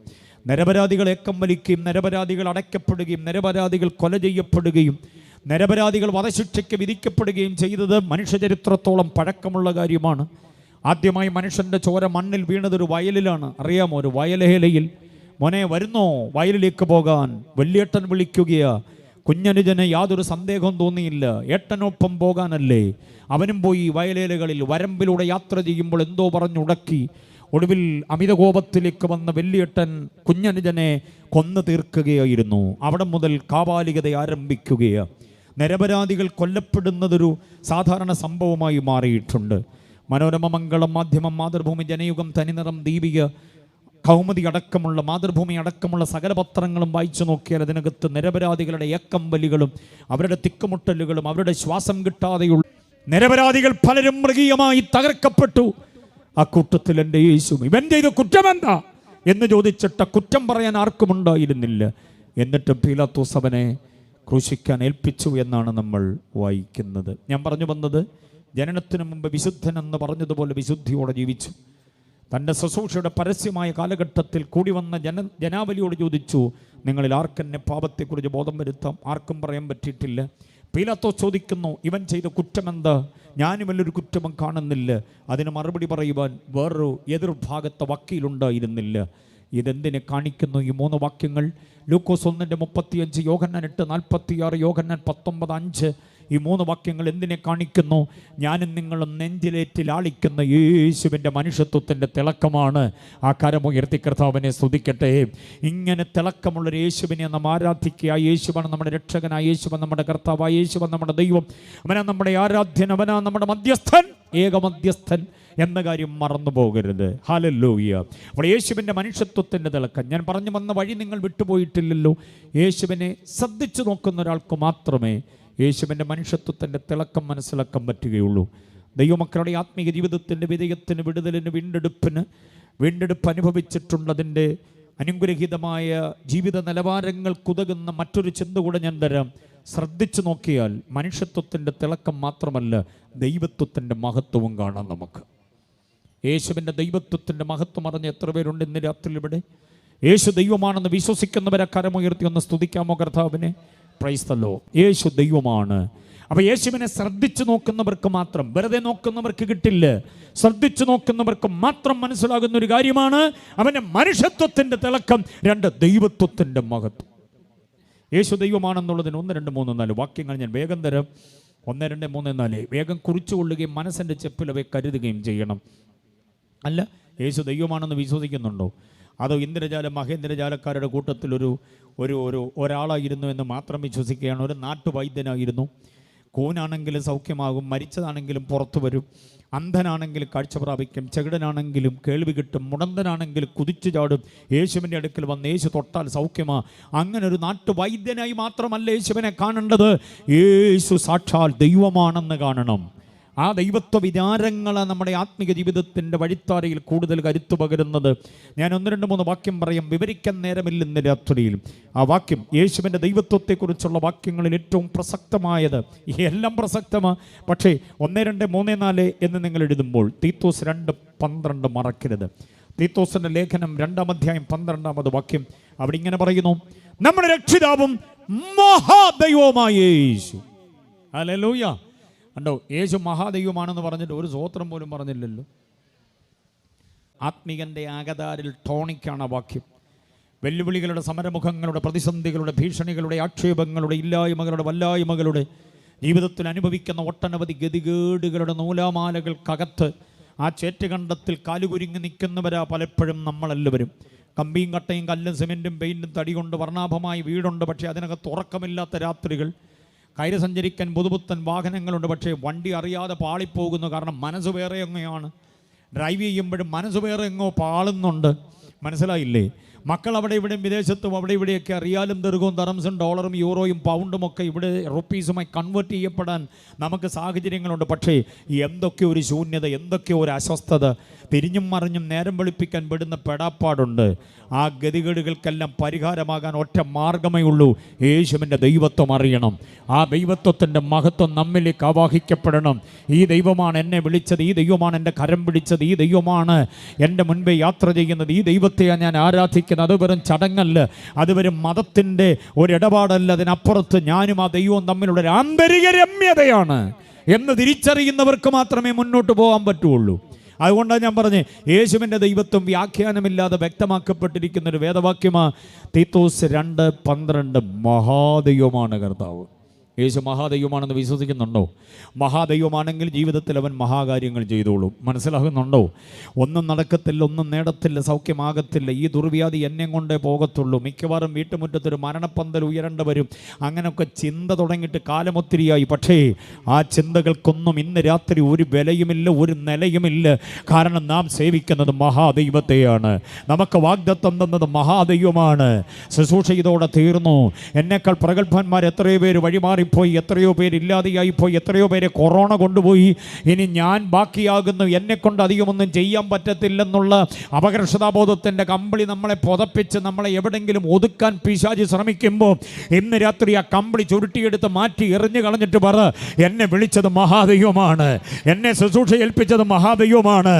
നിരപരാധികൾ ഏക്കം വലിക്കുകയും നിരപരാധികൾ അടയ്ക്കപ്പെടുകയും നിരപരാധികൾ കൊല ചെയ്യപ്പെടുകയും നിരപരാധികൾ വധശിക്ഷയ്ക്ക് വിധിക്കപ്പെടുകയും ചെയ്തത് മനുഷ്യചരിത്രത്തോളം പഴക്കമുള്ള കാര്യമാണ്. ആദ്യമായി മനുഷ്യൻ്റെ ചോര മണ്ണിൽ വീണതൊരു വയലിലാണ്. അറിയാമോ? ഒരു വയലേലയിൽ. മോനെ വരുന്നോ വയലിലേക്ക് പോകാൻ? വലിയേട്ടൻ വിളിക്കുകയാ. കുഞ്ഞനുജന് യാതൊരു സന്ദേഹവും തോന്നിയില്ല, ഏട്ടനൊപ്പം പോകാനല്ലേ. അവനും പോയി വയലേലകളിൽ വരമ്പിലൂടെ യാത്ര ചെയ്യുമ്പോൾ എന്തോ പറഞ്ഞുടക്കി. ഒടുവിൽ അമിതകോപത്തിലേക്ക് വന്ന വലിയേട്ടൻ കുഞ്ഞനുജനെ കൊന്നു തീർക്കുകയായിരുന്നു. അവിടെ മുതൽ കാപാലികത ആരംഭിക്കുകയാണ്. നിരപരാധികൾ കൊല്ലപ്പെടുന്നതൊരു സാധാരണ സംഭവമായി മാറിയിട്ടുണ്ട്. മനോരമ, മംഗളം, മാധ്യമം, മാതൃഭൂമി, ജനയുഗം, തനിനിറം, ദീപിക, കൗമുദി അടക്കമുള്ള, മാതൃഭൂമി അടക്കമുള്ള സകല പത്രങ്ങളും വായിച്ചു നോക്കിയാൽ അതിനകത്ത് നിരപരാധികളുടെ ഏക്കം വലികളും അവരുടെ തിക്കുമുട്ടലുകളും അവരുടെ ശ്വാസം കിട്ടാതെയുള്ള നിരപരാധികൾ പലരും മൃഗീയമായി തകർക്കപ്പെട്ടു. ആ കൂട്ടത്തിൽ എൻ്റെ യേശു ഇവൻ ചെയ്ത കുറ്റമെന്താ എന്ന് ചോദിച്ചിട്ട് കുറ്റം പറയാൻ ആർക്കും ഉണ്ടായിരുന്നില്ല. എന്നിട്ട് പീലാത്തോസ് അവനെ ക്രൂശിക്കാൻ ഏൽപ്പിച്ചു എന്നാണ് നമ്മൾ വായിക്കുന്നത്. ഞാൻ പറഞ്ഞു വന്നത്, ജനനത്തിന് മുമ്പ് വിശുദ്ധൻ എന്ന് പറഞ്ഞതുപോലെ വിശുദ്ധിയോടെ ജീവിച്ചു. തൻ്റെ ശുശ്രൂഷയുടെ പരസ്യമായ കാലഘട്ടത്തിൽ കൂടി വന്ന ജനാവലിയോട് ചോദിച്ചു, നിങ്ങളിൽ ആർക്കെന്നെ പാപത്തെക്കുറിച്ച് ബോധം വരുത്താം? ആർക്കും പറയാൻ പറ്റിയിട്ടില്ല. പീലാത്തോസ് ചോദിക്കുന്നു, ഇവൻ ചെയ്ത കുറ്റമെന്താ? ഞാനും വലിയൊരു കുറ്റവും കാണുന്നില്ല. അതിന് മറുപടി പറയുവാൻ വേറൊരു എതിർഭാഗത്തെ വക്കീലുണ്ടായിരുന്നില്ല. ഇതെന്തിനെ കാണിക്കുന്നു? ഈ 3 വാക്യങ്ങൾ ലൂക്കോസ് 1:35, യോഹന്നാൻ 8:46, യോഹന്നാൻ 19:5. ഈ 3 വാക്യങ്ങൾ എന്തിനെ കാണിക്കുന്നു? ഞാനും നിങ്ങളും നെഞ്ചിലേറ്റി ലാളിക്കുന്ന യേശുവിൻ്റെ മനുഷ്യത്വത്തിൻ്റെ തിളക്കമാണ്. ആ കരമുയർത്തി കർത്താവിനെ സ്തുതിക്കട്ടെ. ഇങ്ങനെ തിളക്കമുള്ളൊരു യേശുവിനെ നാം ആരാധിക്കുക. യേശുവാണ് നമ്മുടെ രക്ഷകനായ, യേശുവാണ് നമ്മുടെ കർത്താവായ, യേശുവാണ് നമ്മുടെ ദൈവം. അവനാ നമ്മുടെ ആരാധ്യൻ, അവനാ നമ്മുടെ മധ്യസ്ഥൻ, ഏകമധ്യസ്ഥൻ എന്ന കാര്യം മറന്നു പോകരുത്. ഹല്ലേലൂയ. അപ്പോൾ യേശുവിൻ്റെ മനുഷ്യത്വത്തിൻ്റെ തിളക്കം, ഞാൻ പറഞ്ഞു വന്ന വഴി നിങ്ങൾ വിട്ടുപോയിട്ടില്ലല്ലോ. യേശുവിനെ ശ്രദ്ധിച്ചു നോക്കുന്ന ഒരാൾക്ക് മാത്രമേ യേശുവിൻ്റെ മനുഷ്യത്വത്തിൻ്റെ തിളക്കം മനസ്സിലാക്കാൻ പറ്റുകയുള്ളൂ. ദൈവമക്കളുടെ ആത്മീയ ജീവിതത്തിൻ്റെ വിജയത്തിന്, വിടുതലിന്, വീണ്ടെടുപ്പ് അനുഭവിച്ചിട്ടുള്ളതിൻ്റെ അനുഗ്രഹീതമായ ജീവിത നിലവാരങ്ങൾക്കുതകുന്ന മറ്റൊരു ചിന്ത കൂടെ ഞാൻ തരാം. ശ്രദ്ധിച്ചു നോക്കിയാൽ മനുഷ്യത്വത്തിൻ്റെ തിളക്കം മാത്രമല്ല, ദൈവത്വത്തിൻ്റെ മഹത്വവും കാണാം നമുക്ക്. യേശുവിൻ്റെ ദൈവത്വത്തിൻ്റെ മഹത്വം അറിഞ്ഞ എത്ര പേരുണ്ട് ഇന്ന് രാത്രി ഇവിടെ? യേശു ദൈവമാണെന്ന് വിശ്വസിക്കുന്നവരെ കരമുയർത്തി ഒന്ന് സ്തുതിക്കാമോ കർത്താവിനെ? Price the Lord. യേശു ദൈവമാണ്. അപ്പോൾ യേശുവിനെ ശ്രദ്ധിച്ചു നോക്കുന്നവർക്ക് മാത്രം, വെറുതെ നോക്കുന്നവർക്ക് കിട്ടില്ല. ശ്രദ്ധിച്ചു നോക്കുന്നവർക്ക് മാത്രം മനസ്സിലാകുന്ന ഒരു കാര്യമാണ് അവൻ്റെ മനുഷ്യത്വത്തിൻ്റെ തിളക്കം, 2 ദൈവത്വത്തിൻ്റെ മഹത്വം. യേശു ദൈവമാണെന്നുള്ളതിന് 1, 2, 3, 4 വാക്യങ്ങൾ ഞാൻ വേഗം തരാം. 1, 2, 3, 4 വേഗം കുറിച്ചുകൊള്ളുകയും മനസ്സിൻ്റെ ചെപ്പിലവയെ കരുതുകയും ചെയ്യണം. അല്ല, യേശു ദൈവമാണെന്ന് വിശ്വസിക്കുന്നുണ്ടോ? അതോ ഇന്ദ്രജാല മഹേന്ദ്രജാലക്കാരുടെ കൂട്ടത്തിൽ ഒരാളായിരുന്നു എന്ന് മാത്രം വിശ്വസിക്കുകയാണ്? ഒരു നാട്ടുവൈദ്യനായിരുന്നു. കൂനാണെങ്കിലും സൗഖ്യമാകും, മരിച്ചതാണെങ്കിലും പുറത്തു വരും, അന്ധനാണെങ്കിൽ കാഴ്ച പ്രാപിക്കും, ചെകിടനാണെങ്കിലും കേൾവി കിട്ടും, മുടന്തനാണെങ്കിൽ കുതിച്ചു ചാടും, യേശുവിൻ്റെ അടുക്കൽ വന്ന് യേശു തൊട്ടാൽ സൗഖ്യമാ. അങ്ങനെ ഒരു നാട്ടുവൈദ്യനായി മാത്രമല്ല യേശുവിനെ കാണേണ്ടത്, യേശു സാക്ഷാൽ ദൈവമാണെന്ന് കാണണം. ആ ദൈവത്വ വിചാരങ്ങളെ നമ്മുടെ ആത്മീയ ജീവിതത്തിൻ്റെ വഴിത്താരയിൽ കൂടുതൽ കരുത്തു പകരുന്നത്. ഞാൻ 1, 2, 3 വാക്യം പറയാം, വിവരിക്കാൻ നേരമില്ല ഇന്ന് രാത്രിയിൽ. ആ വാക്യം യേശുവിൻ്റെ ദൈവത്വത്തെക്കുറിച്ചുള്ള വാക്യങ്ങളിൽ ഏറ്റവും പ്രസക്തമായത്, എല്ലാം പ്രസക്തമാണ്, പക്ഷേ 1, 2, 3, 4 എന്ന് നിങ്ങൾ എഴുതുമ്പോൾ തീത്തോസ് 2:12 മറക്കരുത്. തീത്തോസിൻ്റെ ലേഖനം 2-ാം അധ്യായം 12-ാമത് വാക്യം അവിടെ ഇങ്ങനെ പറയുന്നു, നമ്മുടെ രക്ഷിതാവും മഹാദൈവവുമായ യേശു. ഹല്ലേലൂയ. കണ്ടോ, യേശു മഹാദൈവമാണെന്ന് പറഞ്ഞിട്ട് ഒരു സ്തോത്രം പോലും പറഞ്ഞില്ലല്ലോ. ആത്മീകൻ്റെ ആകതാരിൽ ടോണിക്കാണ് ആ വാക്യം. വെല്ലുവിളികളുടെ, സമരമുഖങ്ങളുടെ, പ്രതിസന്ധികളുടെ, ഭീഷണികളുടെ, ആക്ഷേപങ്ങളുടെ, ഇല്ലായ്മകളുടെ, വല്ലായ്മകളുടെ, ജീവിതത്തിൽ അനുഭവിക്കുന്ന ഒട്ടനവധി ഗതികേടുകളുടെ നൂലാമാലകൾക്കകത്ത് ആ ചേറ്റുകണ്ടത്തിൽ കാലുകുരുങ്ങി നിൽക്കുന്നവരാ പലപ്പോഴും നമ്മളെല്ലാവരും. കമ്പിയും കട്ടയും കല്ലും സിമെൻറ്റും പെയിൻറ്റും തടി കൊണ്ട് വർണ്ണാഭമായ വീടുണ്ട്, പക്ഷേ അതിനകത്ത് ഉറക്കമില്ലാത്ത രാത്രികൾ. കയറി സഞ്ചരിക്കാൻ പുതുപുത്തൻ വാഹനങ്ങളുണ്ട്, പക്ഷേ വണ്ടി അറിയാതെ പാളിപ്പോകുന്നു. കാരണം മനസ്സ് വേറെ എങ്ങനെയാണ്. ഡ്രൈവ് ചെയ്യുമ്പോഴും മനസ്സ് വേറെ എങ്ങോ പാളുന്നുണ്ട്. മനസ്സിലായില്ലേ? മക്കൾ അവിടെ ഇവിടെയും വിദേശത്തും അവിടെ ഇവിടെയൊക്കെ റിയാലും ദീർഘവും ദറംസും ഡോളറും യൂറോയും പൗണ്ടും ഒക്കെ ഇവിടെ റുപ്പീസുമായി കൺവേർട്ട് ചെയ്യപ്പെടാൻ നമുക്ക് സാഹചര്യങ്ങളുണ്ട്. പക്ഷേ എന്തൊക്കെ ഒരു ശൂന്യത, എന്തൊക്കെ ഒരു അസ്വസ്ഥത, തിരിഞ്ഞും മറിഞ്ഞും നേരം വെളുപ്പിക്കാൻ പെടുന്ന പെടാപ്പാടുണ്ട്. ആ ഗതികേടുകൾക്കെല്ലാം പരിഹാരമാകാൻ ഒറ്റ മാർഗമേ ഉള്ളൂ, യേശുവിൻ്റെ ദൈവത്വം അറിയണം. ആ ദൈവത്വത്തിൻ്റെ മഹത്വം നമ്മിലേക്ക് ആവാഹിക്കപ്പെടണം. ഈ ദൈവമാണ് എന്നെ വിളിച്ചത്, ഈ ദൈവമാണ് എൻ്റെ കരം പിടിച്ചത്, ഈ ദൈവമാണ് എൻ്റെ മുൻപേ യാത്ര ചെയ്യുന്നത്, ഈ ദൈവത്തെയാണ് ഞാൻ ആരാധിക്കുന്നത്. അത് വെറും ചടങ്ങല്ല, അത് വെറും മതത്തിൻ്റെ ഒരിടപാടല്ല. അതിനപ്പുറത്ത് ഞാനും ആ ദൈവവും തമ്മിലുള്ള ഒരു ആന്തരിക രമ്യതയാണ് എന്ന് തിരിച്ചറിയുന്നവർക്ക് മാത്രമേ മുന്നോട്ട് പോകാൻ പറ്റുള്ളൂ. അതുകൊണ്ടാണ് ഞാൻ പറഞ്ഞത്, യേശുവിൻ്റെ ദൈവത്വം വ്യാഖ്യാനമില്ലാതെ വ്യക്തമാക്കപ്പെട്ടിരിക്കുന്നൊരു വേദവാക്യമാണ് തീത്തോസ് 2:12. മഹാദൈവമാണ് കർത്താവ്. യേശു മഹാദൈവമാണെന്ന് വിശ്വസിക്കുന്നുണ്ടോ? മഹാദൈവമാണെങ്കിൽ ജീവിതത്തിൽ അവൻ മഹാകാര്യങ്ങൾ ചെയ്തോളും. മനസ്സിലാകുന്നുണ്ടോ? ഒന്നും നടക്കത്തില്ല, ഒന്നും നേടത്തില്ല, സൗഖ്യമാകത്തില്ല, ഈ ദുർവ്യാധി എന്നെ കൊണ്ടേ പോകത്തുള്ളൂ, മിക്കവാറും വീട്ടുമുറ്റത്തൊരു മരണപ്പന്തൽ ഉയരേണ്ട വരും, അങ്ങനെയൊക്കെ ചിന്ത തുടങ്ങിയിട്ട് കാലമൊത്തിരിയായി. പക്ഷേ ആ ചിന്തകൾക്കൊന്നും ഇന്ന് രാത്രി ഒരു വിലയുമില്ല, ഒരു നിലയുമില്ല. കാരണം നാം സേവിക്കുന്നത് മഹാദൈവത്തെയാണ്. നമുക്ക് വാഗ്ദത്തം തന്നത് മഹാദൈവമാണ്. ശുശ്രൂഷ ഇതോടെ തീർന്നു. എന്നേക്കാൾ പ്രഗത്ഭന്മാർ എത്രയോ പേര് വഴിമാറി പോയി, എത്രയോ പേര് ഇല്ലാതെയായിപ്പോയി, എത്രയോ പേരെ കൊറോണ കൊണ്ടുപോയി. ഇനി ഞാൻ ബാക്കിയാകുന്നു, എന്നെക്കൊണ്ട് അധികമൊന്നും ചെയ്യാൻ പറ്റത്തില്ലെന്നുള്ള അപകർഷതാബോധത്തിൻ്റെ കമ്പിളി നമ്മളെ പുതപ്പിച്ച് നമ്മളെ എവിടെങ്കിലും ഒതുക്കാൻ പിശാചി ശ്രമിക്കുമ്പോൾ ഇന്ന് രാത്രി ആ കമ്പിളി ചുരുട്ടിയെടുത്ത് മാറ്റി എറിഞ്ഞു കളഞ്ഞിട്ട് പറ, എന്നെ വിളിച്ചത് മഹാദൈവമാണ്, എന്നെ ശുശ്രൂഷ ഏൽപ്പിച്ചത് മഹാദൈവമാണ്,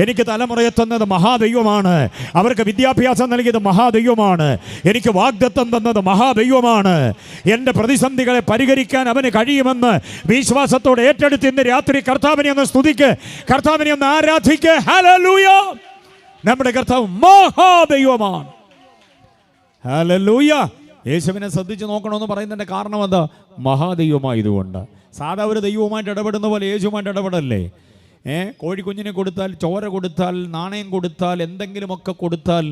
എനിക്ക് തലമുറയെ തന്നത് മഹാദൈവമാണ്, അവർക്ക് വിദ്യാഭ്യാസം നൽകിയത് മഹാദൈവമാണ്, എനിക്ക് വാഗ്ദത്തം തന്നത് മഹാദൈവമാണ്, എൻ്റെ പ്രതിസന്ധികളെ പരിഹരിച്ചത് അനുകരിക്കാൻ അവന് കഴിയുമെന്ന് വിശ്വാസത്തോടെ ഏറ്റെടുത്ത് ഇന്ന് രാത്രി കർത്താവിനെ ഒന്ന് സ്തുതിക്ക്, കർത്താവിനെ ഒന്ന് ആരാധിക്ക്. ഹല്ലേലൂയ! നമ്മുടെ കർത്താവ് മഹാദൈവമാണ്. ഹല്ലേലൂയ! യേശുവിനെ ശ്രദ്ധിച്ച് നോക്കണമെന്ന് പറയുന്നതിൻ്റെ കാരണം എന്താ? മഹാദൈവമായതുകൊണ്ട്. സാധാ ഒരു ദൈവവുമായിട്ട് ഇടപെടുന്ന പോലെ യേശുവുമായിട്ട് ഇടപെടല്ലേ? കോഴിക്കുഞ്ഞിനെ കൊടുത്താൽ, ചോര കൊടുത്താൽ, നാണയം കൊടുത്താൽ, എന്തെങ്കിലുമൊക്കെ കൊടുത്താൽ,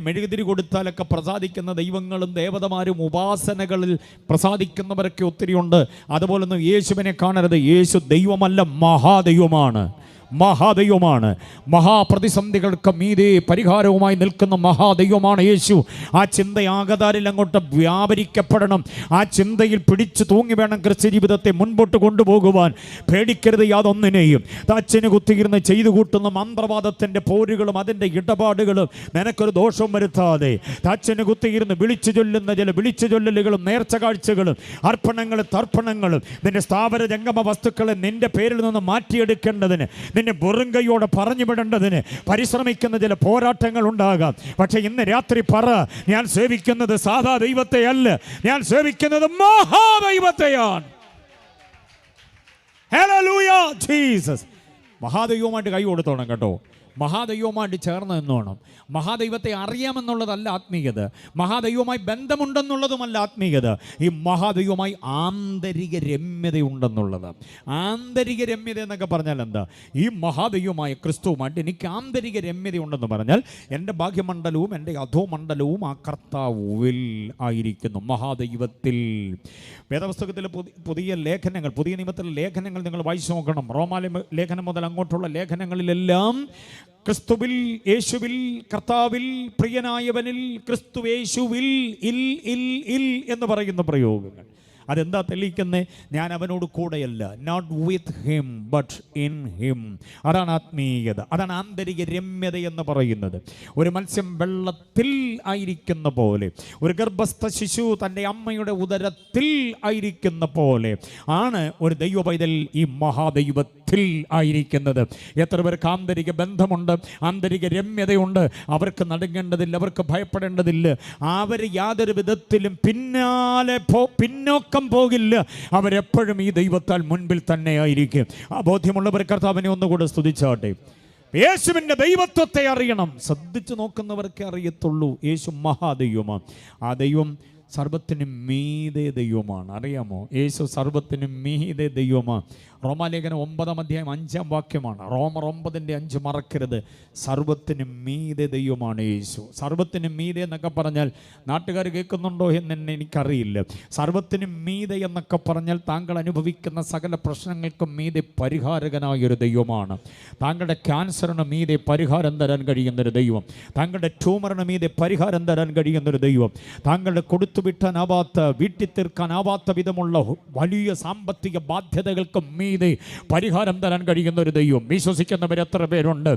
മെഴുകുതിരി കൊടുത്താലൊക്കെ പ്രസാദിക്കുന്ന ദൈവങ്ങളും ദേവതമാരും ഉപാസനകളിൽ പ്രസാദിക്കുന്നവരൊക്കെ ഒത്തിരിയുണ്ട്. അതുപോലൊന്നും യേശുവിനെ കാണരുത്. യേശു ദൈവമല്ല, മഹാദൈവമാണ്. മഹാദൈവമാണ്. മഹാപ്രതിസന്ധികൾക്ക് മീതെ പരിഹാരവുമായി നിൽക്കുന്ന മഹാദൈവമാണ് യേശു. ആ ചിന്ത ആകതാരിൽ അങ്ങോട്ട് വ്യാപരിക്കപ്പെടണം. ആ ചിന്തയിൽ പിടിച്ചു തൂങ്ങി വേണം ക്രിസ്ത്യ ജീവിതത്തെ മുൻപോട്ട് കൊണ്ടുപോകുവാൻ. പേടിക്കരുത് യാതൊന്നിനെയും. തച്ചിന് കുത്തിയിരുന്ന് ചെയ്തു കൂട്ടുന്ന മന്ത്രവാദത്തിൻ്റെ പോരുകളും അതിൻ്റെ ഇടപാടുകളും നിനക്കൊരു ദോഷവും വരുത്താതെ, തച്ചിന് കുത്തിയിരുന്ന് വിളിച്ചു ചൊല്ലുന്ന ചില വിളിച്ചു ചൊല്ലലുകളും നേർച്ച കാഴ്ചകളും അർപ്പണങ്ങളും തർപ്പണങ്ങളും നിന്റെ സ്ഥാപന ജംഗമ വസ്തുക്കളെ നിന്റെ പേരിൽ നിന്ന് മാറ്റിയെടുക്കേണ്ടതിന്, നിന്നെ വെറും കൈയോടെ പറഞ്ഞു വിടേണ്ടതിന് പരിശ്രമിക്കുന്ന ചില പോരാട്ടങ്ങൾ ഉണ്ടാകാം. പക്ഷെ ഇന്ന് രാത്രി പറ, ഞാൻ സേവിക്കുന്നത് സാധാ ദൈവത്തെയല്ല, ഞാൻ സേവിക്കുന്നത് മഹാദൈവത്തെയാണ്. Hallelujah Jesus. മഹാദൈവമായിട്ട് കൈ കൊടുത്തോണം കേട്ടോ. മഹാദൈവവുമായിട്ട് ചേർന്ന് നിന്നോണം. മഹാദൈവത്തെ അറിയാമെന്നുള്ളതല്ല ആത്മീയത, മഹാദൈവവുമായി ബന്ധമുണ്ടെന്നുള്ളതുമല്ല ആത്മീയത. ഈ മഹാദൈവവുമായി ആന്തരിക രമ്യതയുണ്ടെന്നുള്ളത്. ആന്തരിക രമ്യത എന്നൊക്കെ പറഞ്ഞാൽ എന്താ? ഈ മഹാദൈവമായ ക്രിസ്തുവുമായിട്ട് എനിക്ക് ആന്തരിക രമ്യതയുണ്ടെന്ന് പറഞ്ഞാൽ എൻ്റെ ഭാഗ്യമണ്ഡലവും എൻ്റെ അധോമണ്ഡലവും ആ കർത്താവിൽ ആയിരിക്കുന്നു, മഹാദൈവത്തിൽ. വേദപുസ്തകത്തിലെ പുതിയ ലേഖനങ്ങൾ, പുതിയ നിയമത്തിലെ ലേഖനങ്ങൾ നിങ്ങൾ വായിച്ചു നോക്കണം. റോമാ ലേഖനം മുതൽ അങ്ങോട്ടുള്ള ലേഖനങ്ങളിലെല്ലാം ക്രിസ്തുവിൽ, യേശുവിൽ, കർത്താവിൽ, പ്രിയനായവനിൽ, ക്രിസ്തുവേശുവിൽ, ഇൽ ഇൽ ഇൽ എന്ന് പറയുന്ന പ്രയോഗങ്ങൾ. അതെന്താ തെളിയിക്കുന്നത്? ഞാൻ അവനോട് കൂടെയല്ല, not with him but in him. അതാണ് ആത്മീയത, അതാണ് ആന്തരിക രമ്യത എന്ന് പറയുന്നത്. ഒരു മത്സ്യം വെള്ളത്തിൽ ആയിരിക്കുന്ന പോലെ, ഒരു ഗർഭസ്ഥ ശിശു തൻ്റെ അമ്മയുടെ ഉദരത്തിൽ ആയിരിക്കുന്ന പോലെ ആണ് ഒരു ദൈവ പൈതൽ ഈ മഹാദൈവത്തിൽ ആയിരിക്കുന്നത്. എത്ര പേർക്ക് ആന്തരിക ബന്ധമുണ്ട്, ആന്തരിക രമ്യതയുണ്ട്. അവർക്ക് നടുങ്ങേണ്ടതില്ല, അവർക്ക് ഭയപ്പെടേണ്ടതില്ല. അവർ യാതൊരു വിധത്തിലും പിന്നോക്കം പോകില്ല. അവരെപ്പോഴും ഈ ദൈവത്താൽ മുൻപിൽ തന്നെ ആയിരിക്കും. ആ ബോധ്യമുള്ളവർ കർത്താവിനെ ഒന്നുകൂടെ സ്തുതിച്ചാട്ടെ. യേശുവിൻ്റെ ദൈവത്വത്തെ അറിയണം. ശ്രദ്ധിച്ചു നോക്കുന്നവർക്കേ അറിയത്തുള്ളൂ. യേശു മഹാദൈവമാണ്. ആ ദൈവം സർവത്തിനും മീതെ ദൈവമാണ്. അറിയാമോ? യേശു സർവത്തിനും മീതെ ദൈവമാണ്. റോമാലേഖനം 9:5 റോമർ 9:5 മറക്കരുത്. സർവത്തിനും മീതെ ദൈവമാണ് യേശു. സർവത്തിനും മീതെ എന്നൊക്കെ പറഞ്ഞാൽ നാട്ടുകാർ കേൾക്കുന്നുണ്ടോ എന്ന് എനിക്കറിയില്ല. സർവത്തിനും മീതെ എന്നൊക്കെ പറഞ്ഞാൽ താങ്കൾ അനുഭവിക്കുന്ന സകല പ്രശ്നങ്ങൾക്കും മീതെ പരിഹാരകനായൊരു ദൈവമാണ്. താങ്കളുടെ ക്യാൻസറിന് മീതെ പരിഹാരം തരാൻ കഴിയുന്നൊരു ദൈവം, താങ്കളുടെ ട്യൂമറിന് മീതെ പരിഹാരം തരാൻ കഴിയുന്നൊരു ദൈവം, താങ്കളുടെ കൊടുത്തുവിട്ടാനാവാത്ത, വീട്ടിൽ തീർക്കാനാവാത്ത വിധമുള്ള വലിയ സാമ്പത്തിക ബാധ്യതകൾക്ക് മീതെ പരിഹാരം തരാൻ കഴിയുന്ന ഒരു ദൈവം. വിശ്വസിക്കുന്നവർ എത്ര പേരുണ്ട്?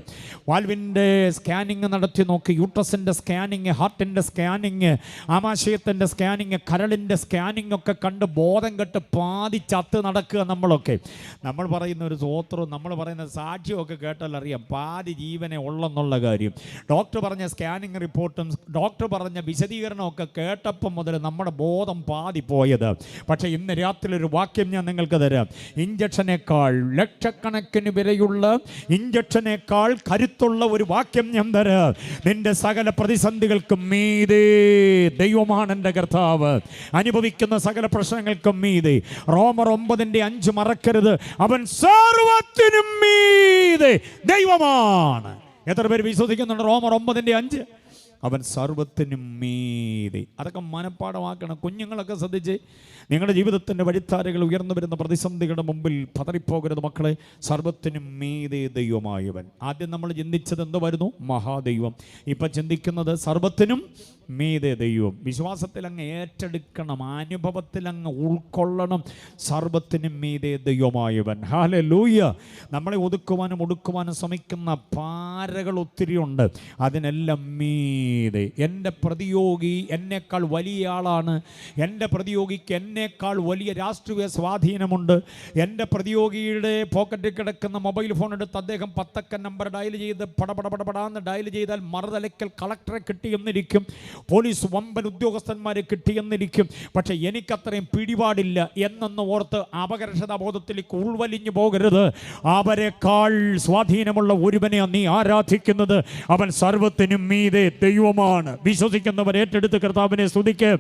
വാൽവിൻ്റെ സ്കാനിങ് നടത്തി നോക്കി, യൂട്രസിൻ്റെ സ്കാനിങ്, ഹാർട്ടിൻ്റെ സ്കാനിങ്, ആമാശയത്തിൻ്റെ സ്കാനിങ്, കരളിൻ്റെ സ്കാനിങ് ഒക്കെ കണ്ട് ബോധം കെട്ട് പാതി ചത്ത് നടക്കുക നമ്മളൊക്കെ. നമ്മൾ പറയുന്ന ഒരു സ്വോത്രവും നമ്മൾ പറയുന്ന സാക്ഷ്യമൊക്കെ കേട്ടാൽ അറിയാം പാതി ജീവനെ ഉള്ളെന്നുള്ള കാര്യം. ഡോക്ടർ പറഞ്ഞ സ്കാനിങ് റിപ്പോർട്ടും ഡോക്ടർ പറഞ്ഞ വിശദീകരണമൊക്കെ കേട്ടപ്പം മുതൽ നമ്മുടെ ബോധം പാതി പോയത്. പക്ഷേ ഇന്ന് രാത്രി ഒരു വാക്യം ഞാൻ നിങ്ങൾക്ക് തരാം. ഇഞ്ചക്ഷനേക്കാൾ, ലക്ഷക്കണക്കിന് വിലയുള്ള ഇഞ്ചക്ഷനേക്കാൾ കരുത്തുള്ള ഒരു വാക്യം ഞാൻ തരാം. നിന്റെ സകല പ്രതിസന്ധികൾക്കും മീതെ ദൈവമാണ് എൻ്റെ കർത്താവ്. അനുഭവിക്കുന്ന സകല പ്രശ്നങ്ങൾക്കും മീതെ. റോമർ 9:5 മറക്കരുത്. അവൻ സർവത്തിനും മീതെ ദൈവമാണ്. എത്ര പേര് വിശ്വസിക്കുന്നുണ്ട്? റോമർ 9:5 അവൻ സർവത്തിനും മീതെ. അതൊക്കെ മനപ്പാടമാക്കണം. കുഞ്ഞുങ്ങളൊക്കെ ശ്രദ്ധിച്ച്, നിങ്ങളുടെ ജീവിതത്തിൻ്റെ വഴിത്താരകൾ ഉയർന്നു വരുന്ന പ്രതിസന്ധികളുടെ മുമ്പിൽ പതറിപ്പോകരുത് മക്കളെ. സർവത്തിനും മീതെ ദൈവമായവൻ. ആദ്യം നമ്മൾ ചിന്തിച്ചത് എന്തുവായിരുന്നു? മഹാദൈവം. ഇപ്പം ചിന്തിക്കുന്നത് സർവത്തിനും മീതെ ദൈവം. വിശ്വാസത്തിൽ അങ്ങ് ഏറ്റെടുക്കണം, അനുഭവത്തിൽ അങ്ങ് ഉൾക്കൊള്ളണം. സർവത്തിനും മീതെ ദൈവമായവൻ. ഹല്ലേലൂയ. നമ്മളെ ഒതുക്കുവാനും ഒടുക്കുവാനും ശ്രമിക്കുന്ന പാരകൾ ഒത്തിരിയുണ്ട്. അതിനെല്ലാം മീതെ. എൻ്റെ പ്രതിയോഗി എന്നേക്കാൾ വലിയ ആളാണ്. എൻ്റെ പ്രതിയോഗിക്ക് എന്നേക്കാൾ വലിയ രാഷ്ട്രീയ സ്വാധീനമുണ്ട്. എൻ്റെ പ്രതിയോഗിയുടെ പോക്കറ്റിൽ കിടക്കുന്ന മൊബൈൽ ഫോൺ എടുത്ത് അദ്ദേഹം 10 നമ്പർ ഡയൽ ചെയ്ത് പടപടപടപടാന്ന് ഡയൽ ചെയ്താൽ മറുതലയ്ക്കൽ കളക്ടറെ കിട്ടിയെന്നിരിക്കും. പോലീസ് വമ്പൻ ഉദ്യോഗസ്ഥന്മാരെ കിട്ടിയെന്നിരിക്കും, പക്ഷെ എനിക്കത്രയും പിടിപാടില്ല എന്നൊന്ന് ഓർത്ത് അപകർഷതാബോധത്തിലേക്ക് ഉൾവലിഞ്ഞു പോകരുത്. അവരെക്കാൾ സ്വാധീനമുള്ള ഒരുവനെ നീ ആരാധിക്കുന്നത്. അവൻ സർവ്വത്തിനും മീതെ ദൈവമാണ്. വിശ്വസിക്കുന്നവർ ഏറ്റെടുത്ത് കർത്താവിനെ സ്തുതിക്ക്.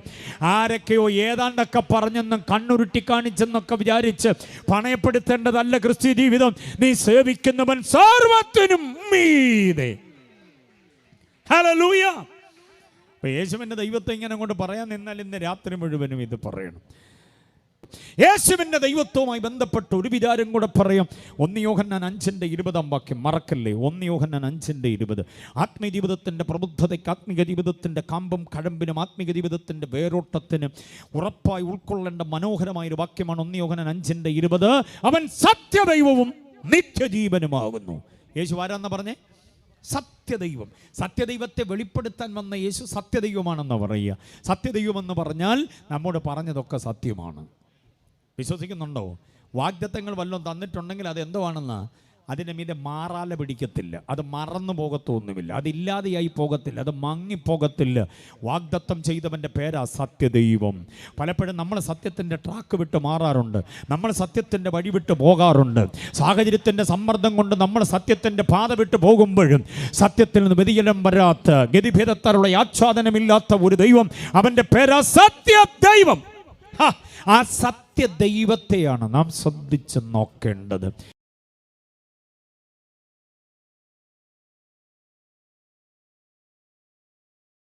ആരൊക്കെയോ ഏതാണ്ടൊക്കെ പറഞ്ഞെന്നും കണ്ണുരുട്ടി കാണിച്ചെന്നൊക്കെ വിചാരിച്ച് പണയപ്പെടുത്തേണ്ടതല്ല ക്രിസ്ത്യ ജീവിതം. നീ സേവിക്കുന്നവൻ സർവ്വത്തിനും മീതെ. ഹല്ലേലൂയ. അപ്പോൾ യേശുവിൻ്റെ ദൈവത്തെ ഇങ്ങനെ കൊണ്ട് പറയാൻ നിന്നാൽ ഇന്ന് രാത്രി മുഴുവനും ഇത് പറയണം. യേശുവിൻ്റെ ദൈവത്വവുമായി ബന്ധപ്പെട്ട് ഒരു വിചാരം കൂടെ പറയാം. 1 യോഹന്നാൻ 5:20 മറക്കല്ലേ. 1 യോഹന്നാൻ 5:20. ആത്മീയ ജീവിതത്തിൻ്റെ പ്രബുദ്ധതയ്ക്ക്, ആത്മീയ ജീവിതത്തിൻ്റെ കാമ്പും കഴമ്പിനും, ആത്മീയ ജീവിതത്തിൻ്റെ വേരോട്ടത്തിന് ഉറപ്പായി ഉൾക്കൊള്ളേണ്ട മനോഹരമായൊരു വാക്യമാണ് 1 യോഹന്നാൻ 5:20. അവൻ സത്യദൈവവും നിത്യജീവനുമാകുന്നു. യേശു ആരാന്ന് പറഞ്ഞേ? സത്യദൈവം. സത്യദൈവത്തെ വെളിപ്പെടുത്താൻ വന്ന യേശു സത്യദൈവമാണെന്ന് പറയുക. സത്യദൈവമെന്ന് പറഞ്ഞാൽ നമ്മോട് പറഞ്ഞതൊക്കെ സത്യമാണ്. വിശ്വസിക്കുന്നുണ്ടോ? വാഗ്ദത്തങ്ങൾ വല്ലതും തന്നിട്ടുണ്ടെങ്കിൽ അത് എന്തോ ആണെന്ന് അതിൻ്റെ മീതെ മാറാല പിടിക്കത്തില്ല, അത് മറന്നു പോകത്തൊന്നുമില്ല, അതില്ലാതെയായി പോകത്തില്ല, അത് മങ്ങിപ്പോകത്തില്ല. വാഗ്ദത്തം ചെയ്തവൻ്റെ പേരാ സത്യദൈവം. പലപ്പോഴും നമ്മൾ സത്യത്തിൻ്റെ ട്രാക്ക് വിട്ട് മാറാറുണ്ട്, നമ്മൾ സത്യത്തിൻ്റെ വഴി വിട്ട് പോകാറുണ്ട്. സാഹചര്യത്തിൻ്റെ സമ്മർദ്ദം കൊണ്ട് നമ്മൾ സത്യത്തിൻ്റെ പാത വിട്ട് പോകുമ്പോഴും സത്യത്തിൽ നിന്ന് വ്യതിചലനം വരാത്ത, ഗതിഭേദത്താലുള്ള ആച്ഛാദനമില്ലാത്ത ഒരു ദൈവം, അവൻ്റെ പേരാ സത്യദൈവം. ആ സത്യദൈവത്തെയാണ് നാം ശ്രദ്ധിച്ച് നോക്കേണ്ടത്.